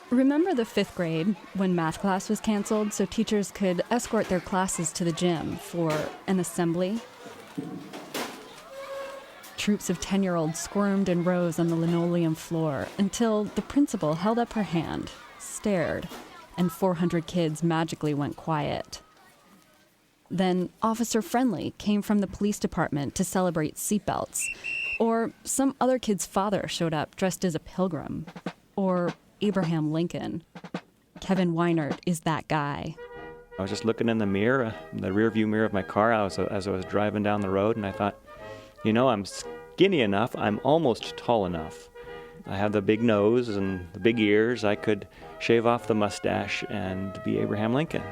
Remember the 5th grade when math class was canceled so teachers could escort their classes to the gym for an assembly? Troops of 10-year-olds squirmed in rows on the linoleum floor until the principal held up her hand, stared, and 400 kids magically went quiet. Then Officer Friendly came from the police department to celebrate seatbelts, or some other kid's father showed up dressed as a pilgrim, or Abraham Lincoln. Kevin Weinert is that guy. I was just looking in the mirror, the rearview mirror of my car as I was driving down the road, and I thought, I'm skinny enough, I'm almost tall enough. I have the big nose and the big ears. I could shave off the mustache and be Abraham Lincoln.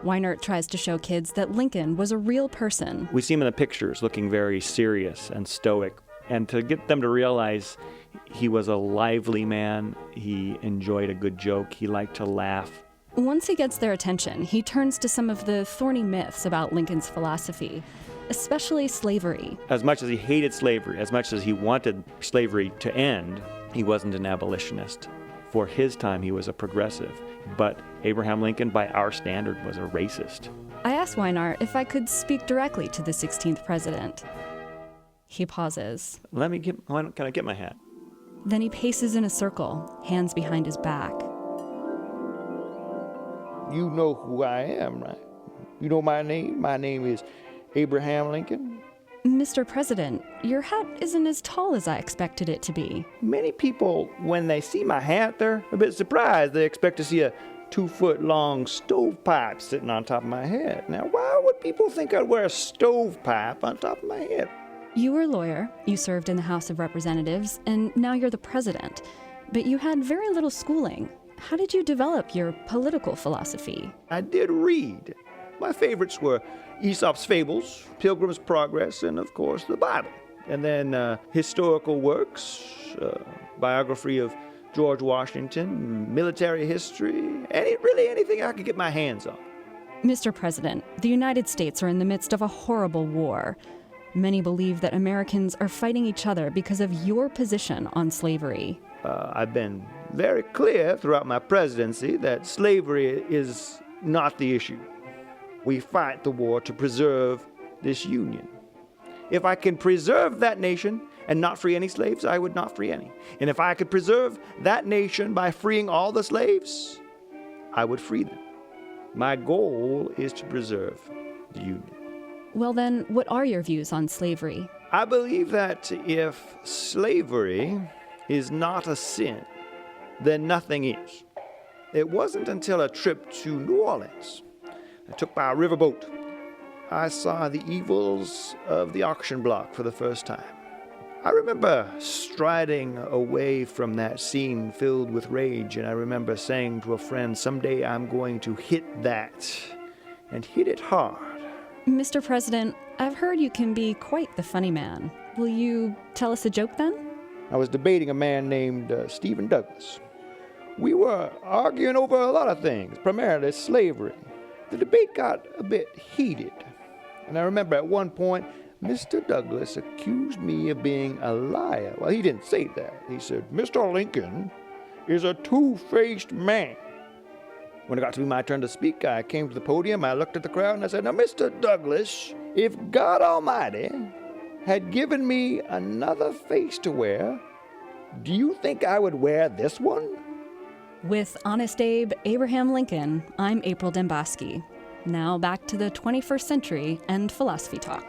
Weinert tries to show kids that Lincoln was a real person. We see him in the pictures looking very serious and stoic, and to get them to realize he was a lively man, he enjoyed a good joke, he liked to laugh. Once he gets their attention, he turns to some of the thorny myths about Lincoln's philosophy, especially slavery. As much as he hated slavery, as much as he wanted slavery to end, he wasn't an abolitionist. For his time, he was a progressive. But Abraham Lincoln, by our standard, was a racist. I asked Weinert if I could speak directly to the 16th president. He pauses. Can I get my hat? Then he paces in a circle, hands behind his back. You know who I am, right? You know my name? My name is Abraham Lincoln. Mr. President, your hat isn't as tall as I expected it to be. Many people, when they see my hat, they're a bit surprised. They expect to see a 2-foot-long stovepipe sitting on top of my head. Now, why would people think I'd wear a stovepipe on top of my head? You were a lawyer, you served in the House of Representatives, and now you're the president. But you had very little schooling. How did you develop your political philosophy? I did read. My favorites were Aesop's Fables, Pilgrim's Progress, and of course the Bible. And then historical works, biography of George Washington, military history, anything I could get my hands on. Mr. President, the United States are in the midst of a horrible war. Many believe that Americans are fighting each other because of your position on slavery. I've been very clear throughout my presidency that slavery is not the issue. We fight the war to preserve this union. If I can preserve that nation and not free any slaves, I would not free any. And if I could preserve that nation by freeing all the slaves, I would free them. My goal is to preserve the union. Well then, what are your views on slavery? I believe that if slavery is not a sin, then nothing is. It wasn't until a trip to New Orleans, I took by a riverboat, I saw the evils of the auction block for the first time. I remember striding away from that scene filled with rage, and I remember saying to a friend, someday I'm going to hit that, and hit it hard. Mr. President, I've heard you can be quite the funny man. Will you tell us a joke then? I was debating a man named Stephen Douglas. We were arguing over a lot of things, primarily slavery. The debate got a bit heated, and I remember at one point, Mr. Douglas accused me of being a liar. Well, he didn't say that. He said, Mr. Lincoln is a two-faced man. When it got to be my turn to speak, I came to the podium, I looked at the crowd, and I said, now, Mr. Douglas, if God Almighty had given me another face to wear, do you think I would wear this one? With Honest Abe, Abraham Lincoln, I'm April Demboski. Now back to the 21st century and philosophy talk.